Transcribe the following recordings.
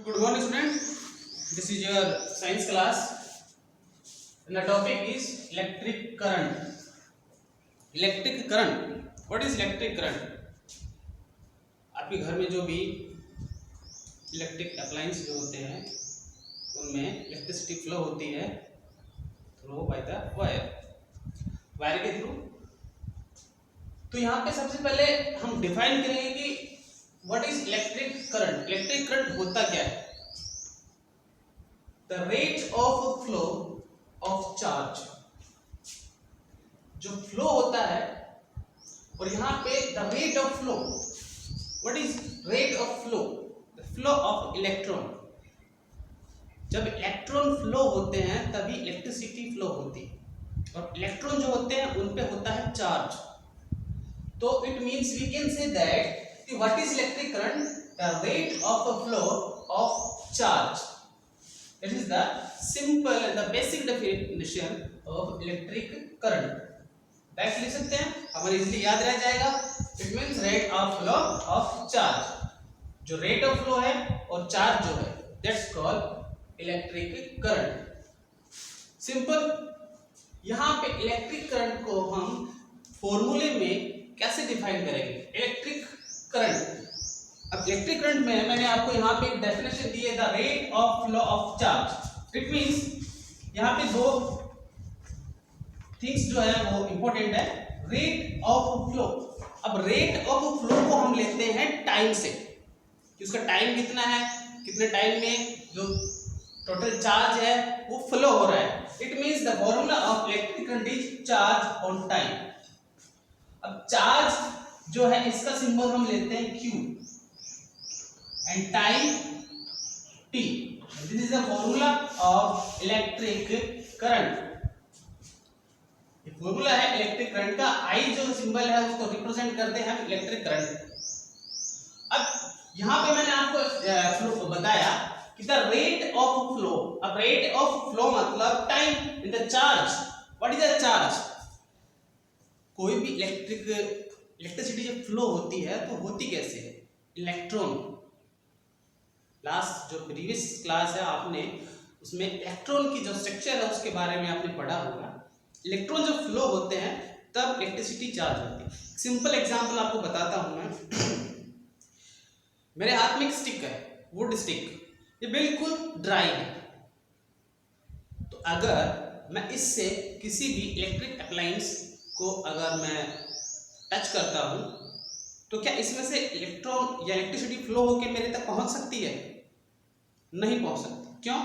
Good morning, student. This is your science class, and the topic is electric current. Electric current. What is electric current? आपके घर में जो भी electric appliance जो होते हैं उनमें इलेक्ट्रिसिटी फ्लो होती है थ्रू बाय द वायर के थ्रू। तो यहाँ पे सबसे पहले हम डिफाइन करेंगे कि what is electric current. Electric current होता क्या है? The rate of flow of charge, जो फ्लो होता है, और यहाँ पे the rate of flow, what is rate of flow? The flow of electron. जब इलेक्ट्रॉन फ्लो होते हैं तभी इलेक्ट्रिसिटी फ्लो होती है, और इलेक्ट्रॉन जो होते हैं उन पे होता है चार्ज। तो it means we can say that what is electric current? The rate of flow of charge. It is the simple and the basic definition of electric current. Back लिख सकते हैं, हमारे इजीली याद रह जाएगा। It means rate of flow of charge. जो rate of flow है और चार्ज जो है, that's called electric current. Simple. यहाँ पे इलेक्ट्रिक करंट को हम फॉर्मूले में कैसे डिफाइन करेंगे? Electric current. अब इलेक्ट्रिक करंट में मैंने आपको यहाँ पे एक डेफिनेशन दी है, the rate of flow of charge. It means यहाँ पे दो थिंग्स जो है वो इंपॉर्टेंट है। Rate of flow. अब रेट ऑफ फ्लो को हम लेते हैं टाइम से, कि उसका टाइम कितना है, कितने टाइम में जो टोटल चार्ज है वो फ्लो हो रहा है। It means the formula of electric current is charge on time. अब चार्ज जो है इसका सिंबल हम लेते हैं Q and time t. This is the formula of electric current. ये फॉर्मूला है इलेक्ट्रिक करंट का। I जो सिंबल है उसको रिप्रेजेंट करते हैं इलेक्ट्रिक करंट। अब यहाँ पे मैंने आपको बताया कि द रेट ऑफ फ्लो। अब रेट ऑफ फ्लो मतलब time in the charge. What is the charge? कोई भी इलेक्ट्रिसिटी जब फ्लो होती है तो होती कैसे है? इलेक्ट्रॉन। लास्ट जो प्रीवियस क्लास है आपने उसमें इलेक्ट्रॉन की जो स्ट्रक्चर है उसके बारे में आपने पढ़ा होगा। इलेक्ट्रॉन जब फ्लो होते हैं तब इलेक्ट्रिसिटी चार्ज होती है। सिंपल एग्जांपल आपको बताता हूं मैं। मेरे हाथ में एक स्टिक है, वुड स्टिक, ये बिल्कुल ड्राई है। तो अगर मैं इससे किसी भी इलेक्ट्रिक अप्लायंस को अगर मैं टच करता हूं तो क्या इसमें से इलेक्ट्रॉन या इलेक्ट्रिसिटी फ्लो होकर मेरे तक पहुंच सकती है? नहीं पहुंच सकती। क्यों?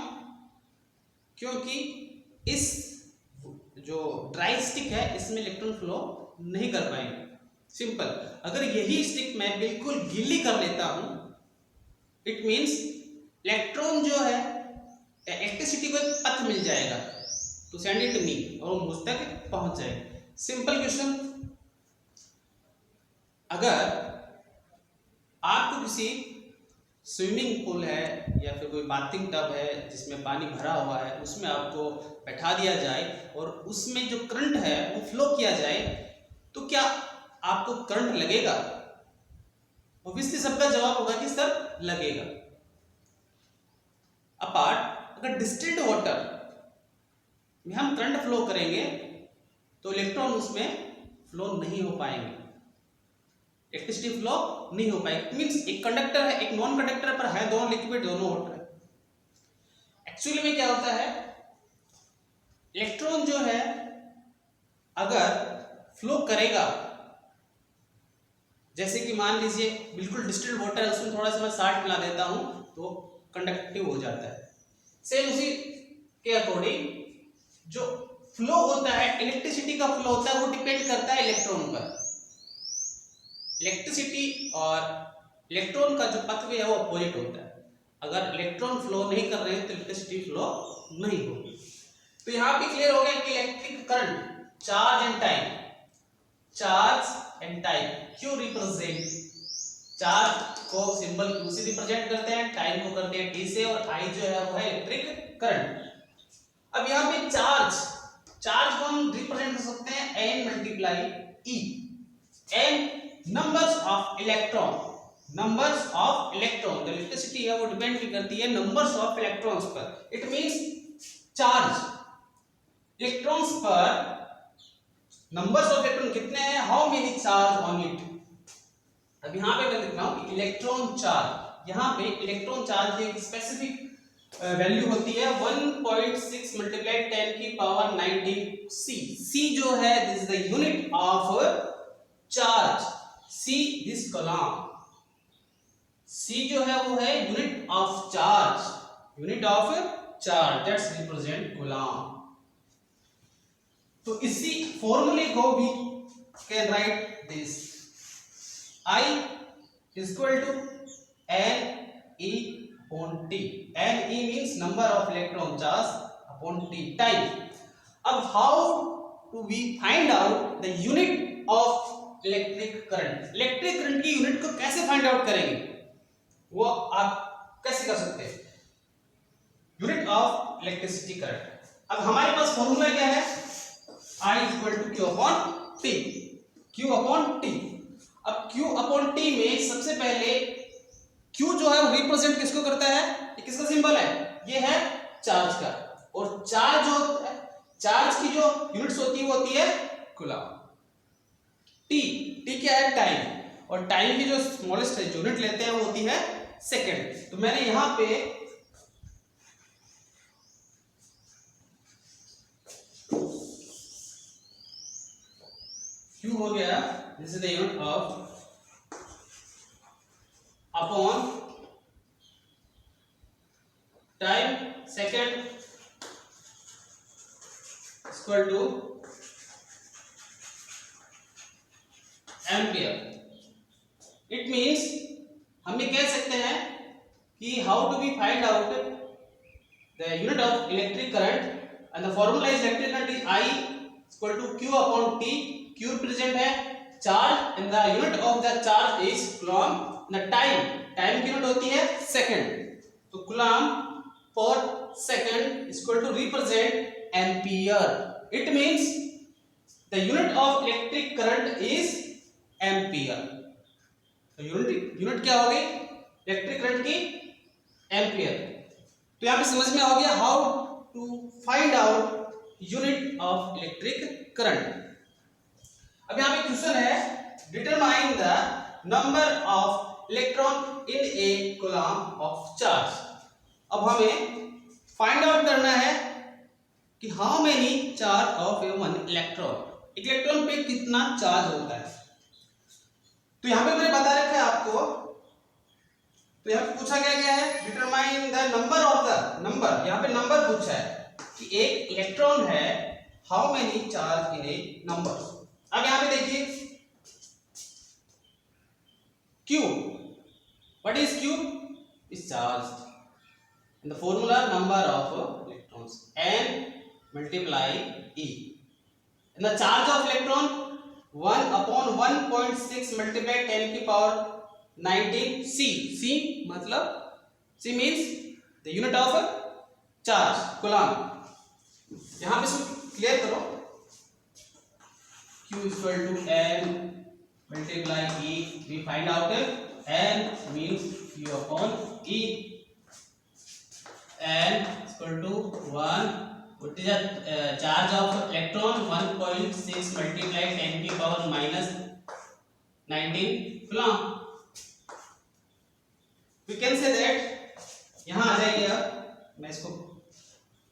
क्योंकि इस जो ड्राई स्टिक है इसमें इलेक्ट्रॉन फ्लो नहीं कर पाएंगे। सिंपल। अगर यही स्टिक मैं बिल्कुल गीली कर लेता हूं, इट मींस इलेक्ट्रॉन जो है इलेक्ट्रिसिटी को एक पथ मिल जाएगा टू सेंड इट मी, और मुझ तक पहुंच जाएगा। Simple question. अगर आपको किसी स्विमिंग पूल है या फिर कोई बाथिंग टब है जिसमें पानी भरा हुआ है, उसमें आपको बैठा दिया जाए और उसमें जो करंट है वो फ्लो किया जाए, तो क्या आपको करंट लगेगा? ऑब्वियसली सबका जवाब होगा कि सर लगेगा। अपार्ट अगर डिस्टिल्ड वाटर में हम करंट फ्लो करेंगे तो इलेक्ट्रॉन उसमें फ्लो नहीं हो पाएंगे, इलेक्ट्रिसिटी फ्लो नहीं हो पाएगी। मींस एक कंडक्टर है, एक नॉन कंडक्टर पर है, दोनों लिक्विड दोनों वाटर है। एक्चुअली में क्या होता है, इलेक्ट्रॉन जो है अगर फ्लो करेगा, जैसे कि मान लीजिए बिल्कुल डिस्टिल्ड वाटर है, उसमें थोड़ा सा मैं साल्ट मिला देता हूं तो कंडक्टिव हो जाता है। सेम उसी के अकॉर्डिंग जो फ्लो होता है, इलेक्ट्रिसिटी का फ्लो होता है, वो डिपेंड करता है इलेक्ट्रॉन पर। इलेक्ट्रिसिटी और इलेक्ट्रॉन का जो पथवे है वो अपोजिट होता है। अगर इलेक्ट्रॉन फ्लो नहीं कर रहे हैं तो इलेक्ट्रिसिटी फ्लो नहीं होगी। तो यहां पे क्लियर हो गया कि electric current charge and time, charge and time क्यों रिप्रेजेंट? चार्ज को सिंबल Q से रिप्रेजेंट करते हैं, टाइम को करते हैं T से, और I जो है वो है इलेक्ट्रिक करंट। अब यहां पे चार्ज को हम रिप्रेजेंट कर सकते हैं N × E। N numbers of electron, numbers of electron, जो इलेक्ट्रिसिटी है वो डिपेंड भी करती है नंबर्स ऑफ इलेक्ट्रॉन्स पर। इट मींस चार्ज इलेक्ट्रॉन्स पर, नंबर्स ऑफ इलेक्ट्रॉन कितने हैं, how many charge on it. अब यहाँ पे मैं लिख रहा हूँ इलेक्ट्रॉन चार्ज, यहाँ पे इलेक्ट्रॉन चार्ज की एक स्पेसिफिक वैल्यू होती है 1.6 मल्टीप्लाई 10 की पावर 19 सी। सी जो है this is the unit of charge, see this column, C जो है वो है unit of charge, unit of charge that's represent coulomb. तो इसी फॉर्मूले को भी can write this, I is equal to NE upon T. NE means number of electron charge upon T time. अब how do we find out the unit of electric current? Electric current की unit को कैसे find out करेंगे, वो आप कैसे कर सकते हैं, यूनिट ऑफ इलेक्ट्रिसिटी करंट। अब हमारे पास फॉर्मूला क्या है, I is equal to Q upon T, Q upon T। अब Q अपॉन T में सबसे पहले Q जो है वो रिप्रेजेंट किसको करता है, ये किसका सिंबल है, ये है चार्ज का, और चार्ज जो होता है, चार्ज की जो यूनिट्स होती है वो होती है कूलम। T क्या है, टाइम, और टाइम की जो स्मॉलेस्ट यूनिट लेते हैं वो होती है सेकंड। तो मैंने यहां पे Q हो गया, this is the unit of upon time second equal to ampere. It means हम ये कह सकते हैं कि how to be find out the unit of electric current, and the formula is electric current is I equal to Q upon T। Q represent है charge and the unit of the charge is coulomb, the time की unit होती है second, तो coulomb पर second is equal to represent ampere. It means the unit of electric current is ampere. तो unit क्या हो गई इलेक्ट्रिक करंट की, एम्पियर। तो यहां पे समझ में आ गया how to find out unit of electric current. अब यहाँ पे क्वेश्चन है determine the number of electron in a coulomb of charge. अब हमें फाइंड आउट करना है कि how many charge of a one electron, electron पे कितना चार्ज होता है। तो यहाँ पे मैंने बता रखा है आपको, तो यहाँ पे पूछा गया है determine the number of the number, यहाँ पे नंबर पूछा है कि एक इलेक्ट्रॉन है, how many charge in A number. अब यहां पे देखिए Q, what is Q is charge, and the formula number of electrons n multiply E, and the charge of electron 1 upon 1.6 multiply 10 की power 19 C। C मतलब C means the unit of charge coulomb. यहां पे इसको clear करो, Q is equal to N multiply E, we find out N means Q upon E, N is equal to 1, what is the charge of electron 1.6 multiply 10 की power minus 19 coulomb. We can say that, यहाँ आ जाइए, अब मैं इसको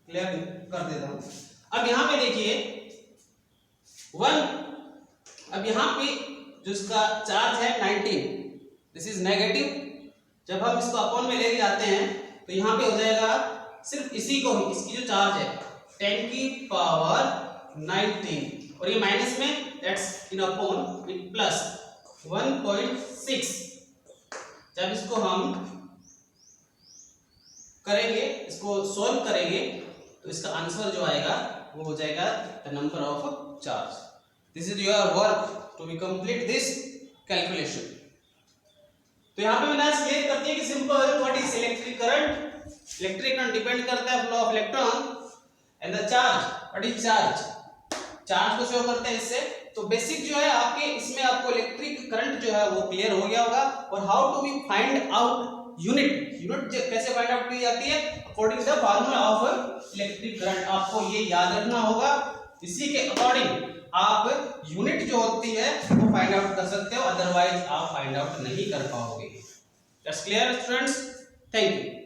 clear कर देता हूँ। अब यहाँ पे देखिए 1, अब यहाँ पे जो इसका चार्ज है 19, दिस इज नेगेटिव, जब हम इसको अपॉन में लेके जाते हैं तो यहाँ पे हो जाएगा सिर्फ इसी को ही, इसकी जो चार्ज है 10 की पावर 19, और ये माइनस में that's in upon in plus 1.6। जब इसको हम करेंगे, इसको सॉल्व करेंगे, तो इसका आंसर जो आएगा वो हो जाएगा the number of charge. This is your work to be complete this calculation. तो यहाँ पे मैंने क्लियर कर दिया कि simple what is electric current, electric current depend करता है flow of electron, and the charge, what is charge, charge को शो करते हैं इससे तो बेसिक जो है आपके इसमें आपको इलेक्ट्रिक करंट जो है वो क्लियर हो गया होगा। और how to be find out unit, unit कैसे फाइंड आउट की जाती है, according the formula of electric current, आपको ये याद रखना होगा। इसी के अकॉर्डिंग आप यूनिट जो होती है वो फाइंड आउट कर सकते हो, अदरवाइज आप फाइंड आउट नहीं कर पाओगे। That's clear students, thank you.